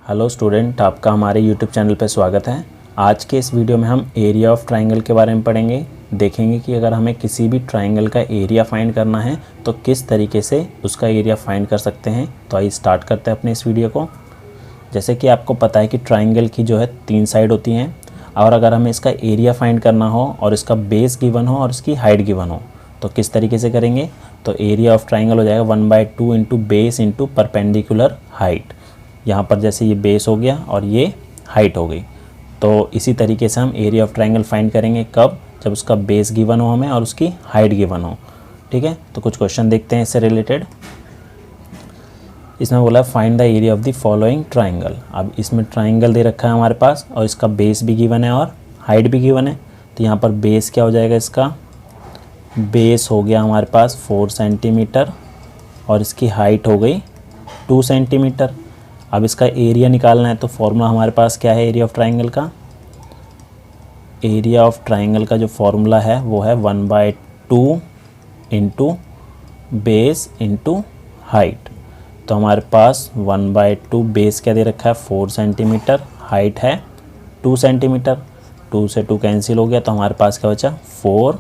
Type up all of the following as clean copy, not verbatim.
Hello student, आपका हमारे YouTube channel पर स्वागत है। आज के इस वीडियो में हम एरिया ऑफ ट्राइंगल के बारे में पढ़ेंगे। देखेंगे कि अगर हमें किसी भी ट्राइंगल का एरिया फाइंड करना है तो किस तरीके से उसका एरिया फाइंड कर सकते हैं। तो आइए स्टार्ट करते हैं अपने इस वीडियो को। जैसे कि आपको पता है कि ट्राइंगल की जो है 3 साइड होती हैं, और अगर हमें इसका एरिया फाइंड करना हो और इसका बेस गिवन हो और इसकी हाइट गिवन हो तो किस तरीके से करेंगे। तो एरिया ऑफ ट्राइंगल हो जाएगा 1/2 into base into perpendicular height. यहाँ पर जैसे ये बेस हो गया और ये हाइट हो गई, तो इसी तरीके से हम एरिया ऑफ ट्राइंगल फाइंड करेंगे। कब? जब उसका बेस गिवन हो हमें और उसकी हाइट गिवन हो। ठीक है, तो कुछ क्वेश्चन देखते हैं इससे रिलेटेड। इसमें बोला है find the area of the following triangle. अब इसमें ट्राइंगल दे रखा है हमारे पास और इसका बेस भी गिवन है और हाइट भी गिवन है। तो यहाँ पर बेस क्या हो जाएगा, इसका बेस हो गया हमारे पास 4 सेंटीमीटर और इसकी हाइट हो गई 2 सेंटीमीटर। अब इसका एरिया निकालना है तो फॉर्मूला हमारे पास क्या है एरिया ऑफ ट्राइंगल का। एरिया ऑफ ट्राइंगल का जो फॉर्मूला है वो है 1/2 इंटू बेस इंटू हाइट। तो हमारे पास 1/2 बेस क्या दे रखा है 4 सेंटीमीटर, हाइट है 2 सेंटीमीटर। 2 से 2 कैंसिल हो गया तो हमारे पास क्या बचा 4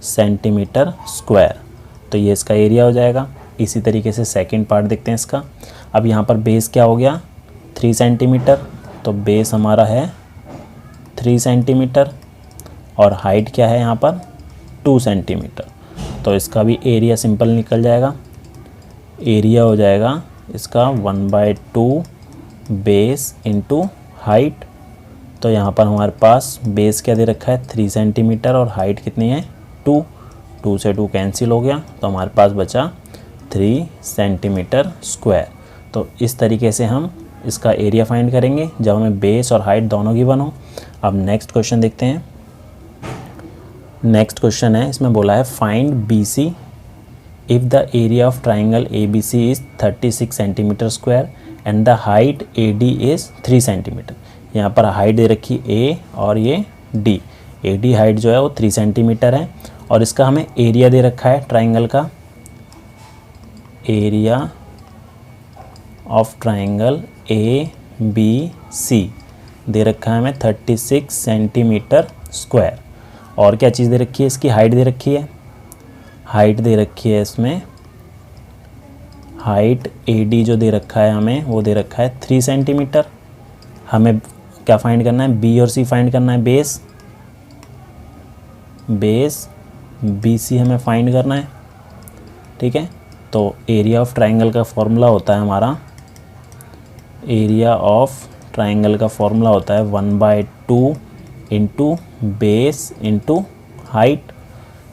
सेंटीमीटर स्क्वायर। तो ये इसका एरिया हो जाएगा। इसी तरीके से सेकंड पार्ट देखते हैं इसका। अब यहाँ पर बेस क्या हो गया 3 सेंटीमीटर, तो बेस हमारा है 3 सेंटीमीटर और हाइट क्या है यहाँ पर 2 सेंटीमीटर। तो इसका भी एरिया सिंपल निकल जाएगा। एरिया हो जाएगा इसका 1/2 बेस इंटू हाइट। तो यहाँ पर हमारे पास बेस क्या दे रखा है 3 सेंटीमीटर और हाइट कितनी है 2 से 2 कैंसिल हो गया तो हमारे पास बचा 3 सेंटीमीटर स्क्वायर। तो इस तरीके से हम इसका एरिया फाइंड करेंगे जब हमें बेस और हाइट दोनों गिवन हो। अब नेक्स्ट क्वेश्चन देखते हैं। नेक्स्ट क्वेश्चन है, इसमें बोला है find BC if the area of triangle ABC is 36 centimetre square and the height AD is 3 centimetre. यहाँ पर हाइट दे रखी A और ये D। AD हाइट जो है वो 3 सेंटीमीटर है और इसका हमें एरिया दे रखा है ट्राइंगल का। एरिया ऑफ ट्राइंगल ABC दे रखा है हमें 36 सेंटीमीटर स्क्वायर। और क्या चीज़ दे रखी है, इसकी हाइट दे रखी है। हाइट दे रखी है इसमें, हाइट AD जो दे रखा है हमें वो दे रखा है 3 सेंटीमीटर। हमें क्या फाइंड करना है, B और C फाइंड करना है। बेस BC हमें फाइंड करना है। ठीक है, तो एरिया ऑफ ट्राइंगल का फॉर्मूला होता है हमारा, एरिया ऑफ ट्राइंगल का फॉर्मूला होता है 1/2 इंटू बेस इंटू हाइट।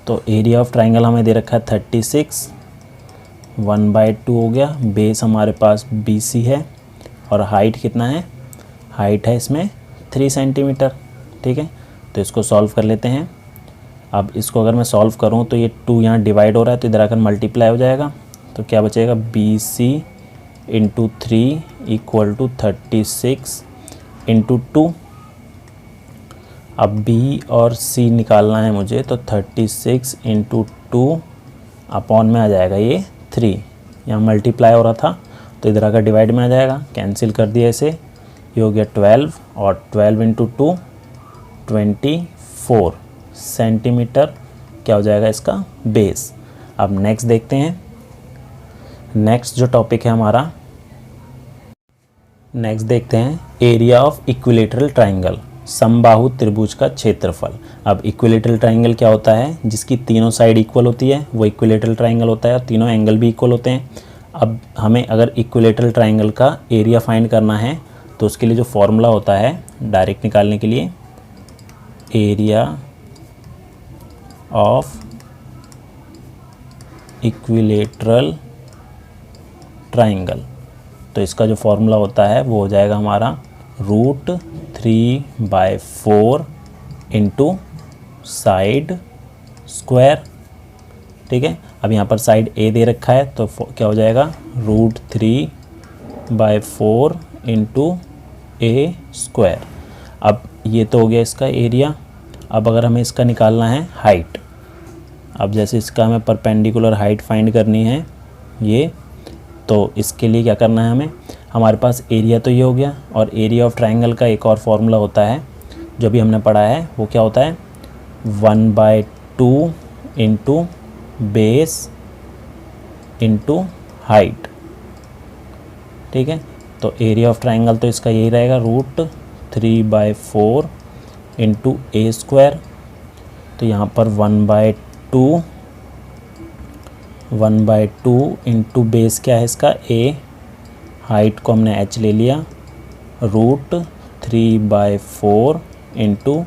तो एरिया ऑफ ट्राइंगल हमें दे रखा है 36, 1/2 हो गया। बेस हमारे पास BC है और हाइट कितना है, हाइट है इसमें 3 सेंटीमीटर। ठीक है, तो इसको सॉल्व कर लेते हैं। अब इसको अगर मैं सॉल्व करूं तो ये 2 यहाँ डिवाइड हो रहा है तो इधर आकर मल्टीप्लाई हो जाएगा। तो क्या बचेगा BC into 3 equal to 36 into 2। अब B और C निकालना है मुझे, तो 36 इंटू 2 अपॉन में आ जाएगा ये 3। यहाँ मल्टीप्लाई हो रहा था तो इधर आकर डिवाइड में आ जाएगा, कैंसिल कर दिया इसे। ये हो गया 12 और 12 इंटू 2 24 सेंटीमीटर क्या हो जाएगा इसका बेस। अब नेक्स्ट देखते हैं। नेक्स्ट जो टॉपिक है हमारा, नेक्स्ट देखते हैं एरिया ऑफ इक्विलेटरल ट्राइंगल, समबाहु त्रिभुज का क्षेत्रफल। अब इक्विलेटरल ट्राइंगल क्या होता है, जिसकी तीनों साइड इक्वल होती है वो इक्विलेटरल ट्राइंगल होता है और तीनों एंगल भी इक्वल होते हैं। अब हमें अगर इक्विलेटरल ट्राइंगल का एरिया फाइंड करना है तो उसके लिए जो फॉर्मूला होता है डायरेक्ट निकालने के लिए, एरिया ऑफ इक्विलेटरल ट्राइंगल, तो इसका जो फॉर्मूला होता है वो हो जाएगा हमारा √3/4 इंटू साइड स्क्वायर। ठीक है, अब यहाँ पर साइड A दे रखा है तो क्या हो जाएगा √3/4 इंटू A स्क्वायर। अब ये तो हो गया इसका एरिया। अब अगर हमें इसका निकालना है हाइट, अब जैसे इसका हमें परपेंडिकुलर हाइट फाइंड करनी है ये, तो इसके लिए क्या करना है हमें, हमारे पास एरिया तो ये हो गया, और एरिया ऑफ ट्राइंगल का एक और फॉर्मूला होता है जो भी हमने पढ़ा है, वो क्या होता है 1/2 इंटू बेस इंटू हाइट। ठीक है, तो एरिया ऑफ ट्राइंगल तो इसका यही रहेगा √3/4 इंटू ए स्क्वायर। तो यहाँ पर 1/2 इंटू बेस क्या है इसका ए, हाइट को हमने h ले लिया, √3/4 इंटू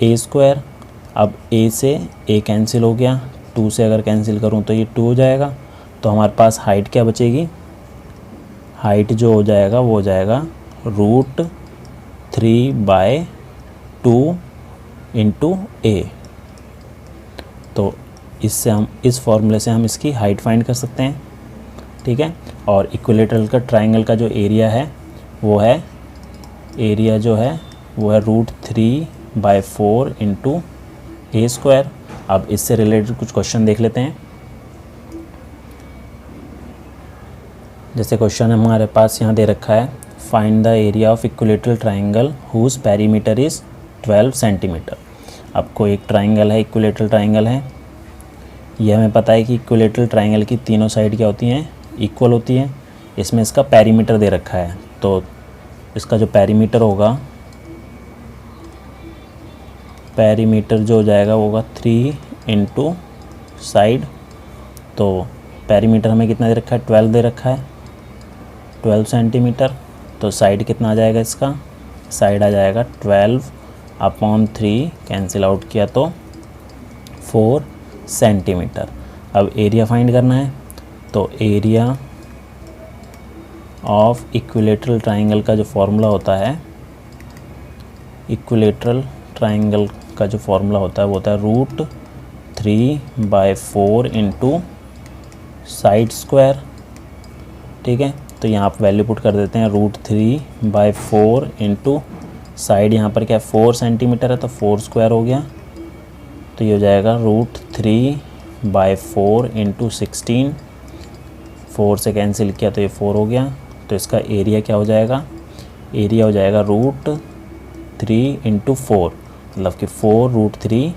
ए स्क्वायर। अब a से a कैंसिल हो गया, 2 से अगर कैंसिल करूँ तो ये 2 हो जाएगा। तो हमारे पास हाइट क्या बचेगी, हाइट जो हो जाएगा वो हो जाएगा √3/2 इंटू ए। तो इससे हम इस फॉर्मूले से हम इसकी हाइट फाइंड कर सकते हैं। ठीक है, और इक्विलेटरल का ट्राइंगल का जो एरिया है वो है, एरिया जो है वो है √3/4 इंटू ए स्क्वायर। अब इससे रिलेटेड कुछ क्वेश्चन देख लेते हैं। जैसे क्वेश्चन हमारे पास यहाँ दे रखा है, find the area of equilateral triangle whose perimeter is 12 centimetre. आपको एक ट्राइंगल है, इक्विलेटरल ट्राइंगल है, ये हमें पता है कि इक्विलेटरल ट्राइंगल की तीनों साइड क्या होती हैं, इक्वल होती हैं। इसमें इसका पेरीमीटर दे रखा है, तो इसका जो पेरीमीटर होगा, पेरीमीटर जो हो जाएगा वो होगा 3 इंटू साइड। तो पेरीमीटर हमें कितना दे रखा है, 12 दे रखा है, 12 सेंटीमीटर। तो साइड कितना आ जाएगा इसका, साइड आ जाएगा 12/3, कैंसिल आउट किया तो 4 सेंटीमीटर। अब एरिया फाइंड करना है, तो एरिया ऑफ इक्विलेटरल ट्राइंगल का जो फॉर्मूला होता है, इक्विलेटरल ट्राइंगल का जो फॉर्मूला होता है वो होता है √3/4 इंटू साइड स्क्वायर। ठीक है, तो यहाँ आप वैल्यू पुट कर देते हैं, √3/4 इंटू साइड यहाँ पर क्या है 4 सेंटीमीटर है, तो 4 स्क्वायर हो गया। तो ये हो जाएगा √3/4 इंटू 16, 4 से कैंसिल किया तो ये 4 हो गया। तो इसका एरिया क्या हो जाएगा, एरिया हो जाएगा √3 इंटू 4, मतलब कि 4√3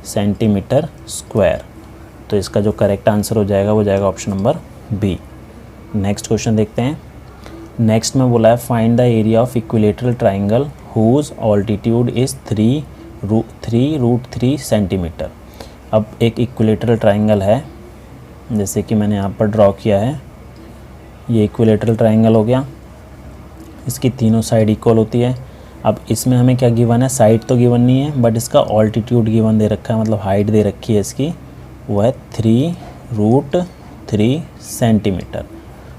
सेंटीमीटर स्क्वायर। तो इसका जो करेक्ट आंसर हो जाएगा वो जाएगा option number B. Next question देखते हैं। नेक्स्ट में बोला है, find the area of equilateral triangle whose altitude is 3√3 centimetre. अब एक इक्विलेटरल ट्राइंगल है, जैसे कि मैंने यहाँ पर ड्रॉ किया है, ये इक्विलेटरल ट्राइंगल हो गया, इसकी तीनों साइड इक्वल होती है। अब इसमें हमें क्या गिवन है, साइड तो गिवन नहीं है, बट इसका ऑल्टीट्यूड गिवन दे रखा है, मतलब हाइट दे रखी है इसकी, वो है 3√3 सेंटीमीटर।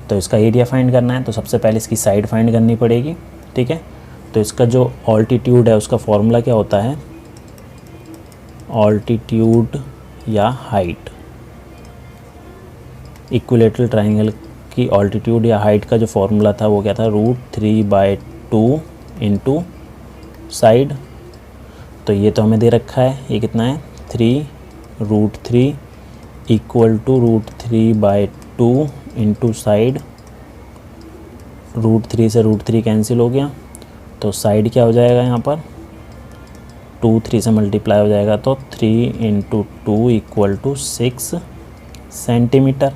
तो इसका एरिया फाइंड करना है, तो सबसे पहले इसकी साइड फाइंड करनी पड़ेगी। ठीक है, तो इसका जो ऑल्टीट्यूड है उसका फॉर्मूला क्या होता है, ऑल्टीट्यूड या हाइट, इक्विलेटरल ट्राइंगल की ऑल्टीट्यूड या हाइट का जो फॉर्मूला था वो क्या था, √3/2 इंटू साइड। तो ये तो हमें दे रखा है, ये कितना है 3√3 इक्वल टू √3/2 इंटू साइड। √3 से √3 कैंसिल हो गया, तो साइड क्या हो जाएगा यहाँ पर 2 3 से मल्टीप्लाई हो जाएगा, तो 3 इंटू 2 इक्वल टू 6 सेंटीमीटर।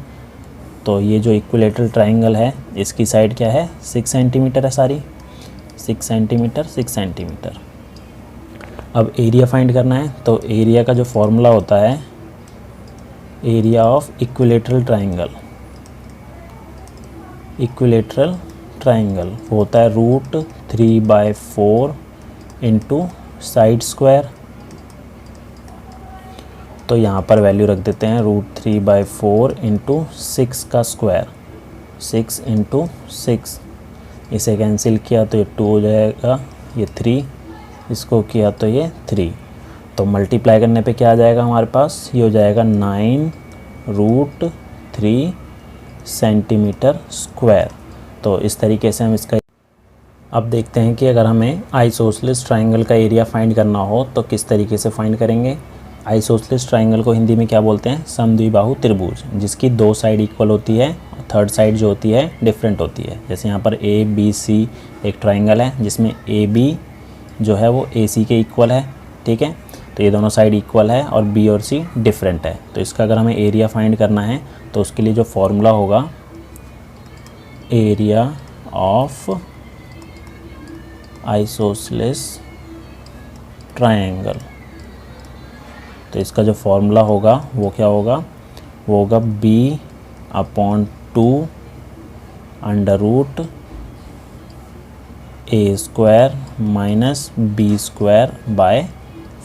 तो ये जो इक्विलेटरल ट्राइंगल है इसकी साइड क्या है 6 सेंटीमीटर है सारी, 6 सेंटीमीटर 6 सेंटीमीटर। अब एरिया फाइंड करना है, तो एरिया का जो फॉर्मूला होता है, area of equilateral triangle, equilateral triangle वो होता है √3/4 इंटू साइड स्क्वायर। तो यहाँ पर वैल्यू रख देते हैं √3/4 इंटू 6 का स्क्वायर, 6 इंटू 6, इसे कैंसिल किया तो ये 2 हो जाएगा, ये 3, इसको किया तो ये 3, तो मल्टीप्लाई करने पे क्या आ जाएगा हमारे पास, ये हो जाएगा 9√3 सेंटीमीटर स्क्वायर। तो इस तरीके से हम इसका, अब देखते हैं कि अगर हमें आइसोसेलेस ट्राइंगल का एरिया फाइंड करना हो तो किस तरीके से फाइंड करेंगे। आइसोसेलेस ट्राइंगल को हिंदी में क्या बोलते हैं, समद्विबाहु त्रिभुज, जिसकी 2 साइड इक्वल होती है, थर्ड साइड जो होती है डिफरेंट होती है। जैसे यहाँ पर ए बी सी एक ट्राइंगल है जिसमें ए बी जो है वो ए सी के इक्वल है, ठीक है। तो ये दोनों साइड इक्वल है और बी और सी डिफरेंट है। तो इसका अगर हमें एरिया फाइंड करना है तो उसके लिए जो फॉर्मूला होगा एरिया ऑफ आइसोसेलेस ट्रायंगल, तो इसका जो फॉर्मूला होगा वो क्या होगा, वो होगा b/2 under root a² minus b² /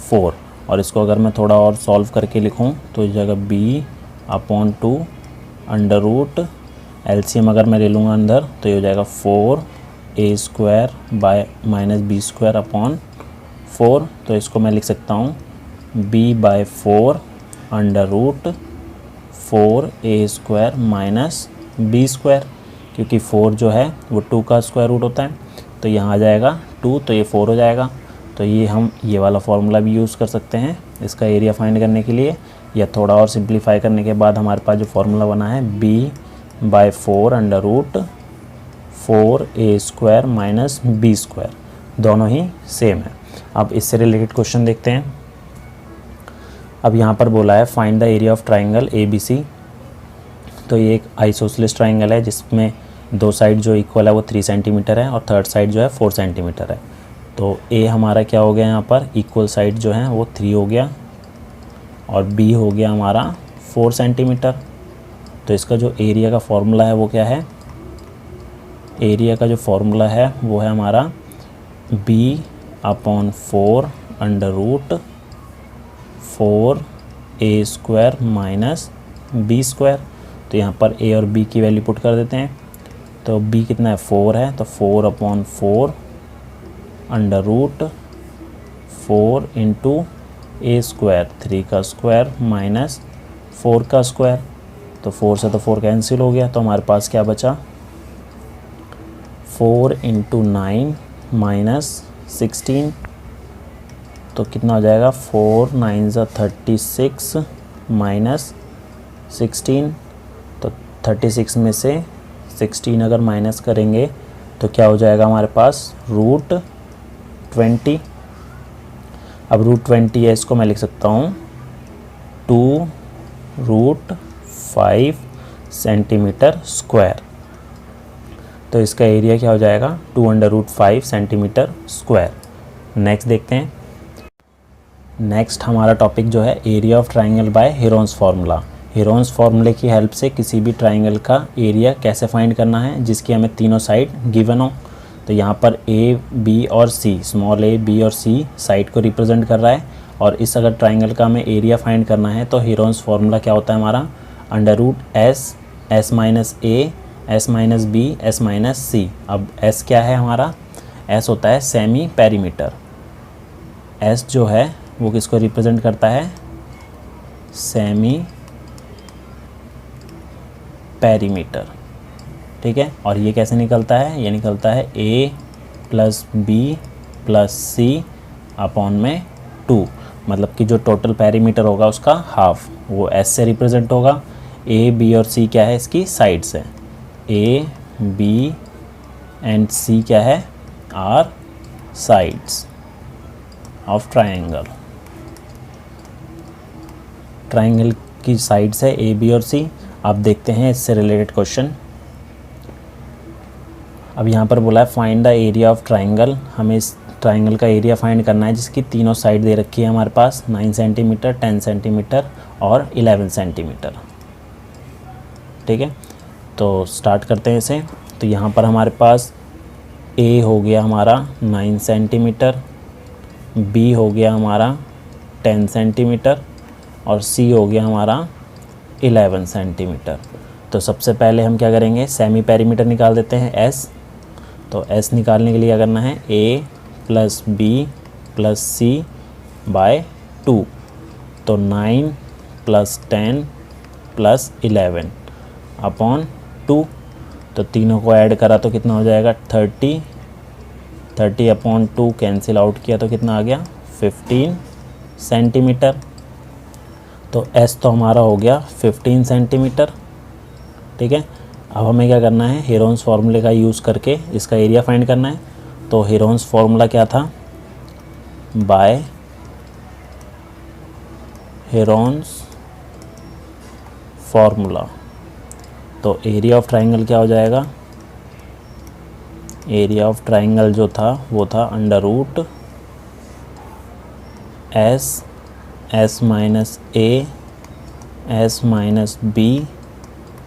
4। और इसको अगर मैं थोड़ा और सॉल्व करके लिखूं तो इस जगह b/2 अंडर रूट एलसीएम अगर मैं ले लूँगा अंदर तो ये हो जाएगा 4a² माइनस b² / 4। तो इसको मैं लिख सकता हूँ b/4 under root 4a² minus b², क्योंकि 4 जो है वो 2 का स्क्वायर रूट होता है। तो यहाँ आ जाएगा 2, तो ये 4 हो जाएगा। तो ये हम ये वाला फार्मूला भी यूज़ कर सकते हैं इसका एरिया फाइंड करने के लिए, या थोड़ा और सिंप्लीफाई करने के बाद हमारे पास जो फार्मूला बना है b/4 under root 4a² minus b², दोनों ही सेम है। अब इससे रिलेटेड क्वेश्चन देखते हैं। अब यहाँ पर बोला है find the area of triangle ABC। तो ये एक आइसोसेलेस ट्राइंगल है जिसमें दो साइड जो इक्वल है वो 3 सेंटीमीटर है और थर्ड साइड जो है 4 सेंटीमीटर है। तो A हमारा क्या हो गया, यहाँ पर इक्वल साइड जो है वो 3 हो गया और B हो गया हमारा 4 सेंटीमीटर। तो इसका जो एरिया का फॉर्मूला है वो क्या है, एरिया का जो फॉर्मूला है वो है हमारा b/4 under root 4a² minus b²। तो यहाँ पर a और b की वैल्यू पुट कर देते हैं। तो b कितना है, 4 है, तो 4/4 अंडर रूट 4 इंटू a², 3 का स्क्वायर माइनस 4 का स्क्वायर। तो 4 से तो 4 कैंसिल हो गया, तो हमारे पास क्या बचा, 4 इंटू 9 माइनस 16। तो कितना हो जाएगा, 4 9 36 माइनस 16। तो 36 में से 16 अगर माइनस करेंगे तो क्या हो जाएगा हमारे पास, √20। अब √20 है, इसको मैं लिख सकता हूँ 2√5 सेंटीमीटर स्क्वायर। तो इसका एरिया क्या हो जाएगा, 2√5 सेंटीमीटर स्क्वायर। नेक्स्ट देखते हैं। नेक्स्ट हमारा टॉपिक जो है area of triangle by Heron's formula. Heron's फार्मूले की हेल्प से किसी भी ट्राइंगल का एरिया कैसे फाइंड करना है जिसकी हमें तीनों साइड गिवन हो। तो यहाँ पर A, B और C, स्मॉल a, B और C साइड को रिप्रेजेंट कर रहा है। और इस अगर ट्राइंगल का हमें एरिया फाइंड करना है तो हेरोन्स फार्मूला क्या होता है हमारा, √S, S minus A, S minus B, S minus C। अब S क्या है हमारा, S होता है सेमी पेरीमीटर। S जो है वो किसको रिप्रेजेंट करता है, सेमी पेरीमीटर, ठीक है। और ये कैसे निकलता है, ये निकलता है A + B + C अपॉन में 2, मतलब कि जो टोटल पेरीमीटर होगा उसका हाफ वो S से रिप्रेजेंट होगा। A, B और C क्या है, इसकी साइड्स है। A, B एंड C क्या है, are sides of triangle. Triangle की साइड्स है A, B और C। अब देखते हैं इससे रिलेटेड क्वेश्चन। अब यहाँ पर बोला है find the area of triangle. हमें इस ट्राइंगल का एरिया फाइंड करना है जिसकी तीनों साइड दे रखी है हमारे पास, 9 सेंटीमीटर, 10 सेंटीमीटर और 11 सेंटीमीटर, ठीक है। तो स्टार्ट करते हैं इसे। तो यहाँ पर हमारे पास A हो गया हमारा 9 सेंटीमीटर, B हो गया हमारा 10 सेंटीमीटर और C हो गया हमारा 11 सेंटीमीटर। तो सबसे पहले हम क्या करेंगे, सेमी पेरीमीटर निकाल देते हैं S। तो S निकालने के लिए क्या करना है, A + B + C / 2। तो 9 + 10 + 11 अपॉन 2। तो तीनों को ऐड करा तो कितना हो जाएगा, 30। 30 अपॉन 2 कैंसिल आउट किया तो कितना आ गया, 15 सेंटीमीटर। तो S तो हमारा हो गया 15 सेंटीमीटर, ठीक है। अब हमें क्या करना है, हेरोन्स फार्मूले का यूज़ करके इसका एरिया फाइंड करना है। तो हेरोन्स फार्मूला क्या था, बाय हेरोन्स फार्मूला। तो एरिया ऑफ ट्राइंगल क्या हो जाएगा, एरिया ऑफ ट्राइंगल जो था वो था under root S minus A S minus B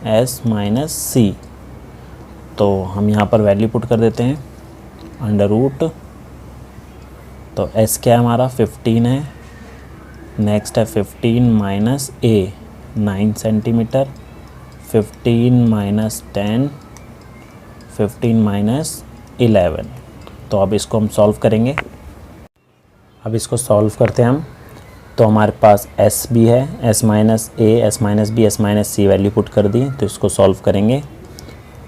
S minus C. तो हम यहाँ पर वैल्यू पुट कर देते हैं, अंडर रूट, तो एस क्या है हमारा 15 है, नेक्स्ट है 15 माइनस ए 9 सेंटीमीटर, 15 माइनस 10, 15 माइनस 11। तो अब इसको हम सॉल्व करेंगे। अब इसको सॉल्व करते हैं हम। तो हमारे पास एस भी है, s minus A S minus B S minus c value put कर दी। तो इसको सॉल्व करेंगे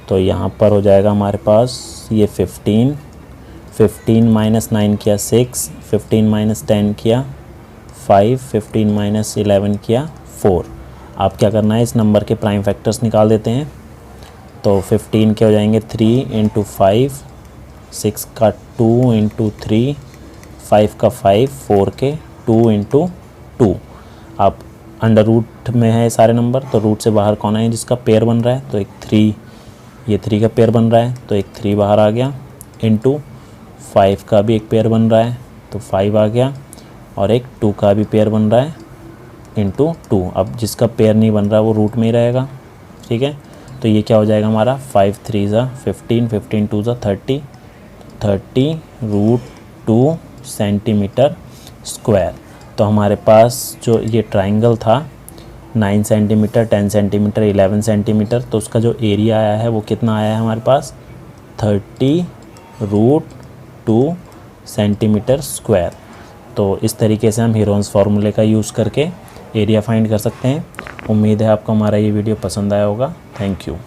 तो यहाँ पर हो जाएगा हमारे पास ये 15 माइनस 9 किया 6, 15 माइनस 10 किया 5, 15 माइनस 11 किया 4। आप क्या करना है, इस नंबर के प्राइम फैक्टर्स निकाल देते हैं। तो 15 के हो जाएंगे 3 इंटू 5, 6 का 2 इंटू 3, 5 का 5, 4 के 2 इंटू 2। आप अंडर रूट में है सारे नंबर, तो रूट से बाहर कौन है जिसका पेयर बन रहा है, तो एक 3, ये 3 का पेयर बन रहा है तो एक 3 बाहर आ गया, इंटू 5 का भी एक पेयर बन रहा है तो 5 आ गया, और एक 2 का भी पेयर बन रहा है इंटू 2। अब जिसका पेयर नहीं बन रहा वो रूट में ही रहेगा, ठीक है। तो ये क्या हो जाएगा हमारा 5 3 ज़ा 15, 15 2 ज़ा 30, 30 रूट 2 सेंटीमीटर स्क्वायर। तो हमारे पास जो ये ट्राइंगल था 9 सेंटीमीटर, 10 सेंटीमीटर, 11 सेंटीमीटर, तो उसका जो एरिया आया है वो कितना आया है हमारे पास 30 रूट 2 सेंटीमीटर स्क्वायर। तो इस तरीके से हम हेरोन्स फार्मूले का यूज़ करके एरिया फाइंड कर सकते हैं। उम्मीद है आपको हमारा ये वीडियो पसंद आया होगा। Thank you.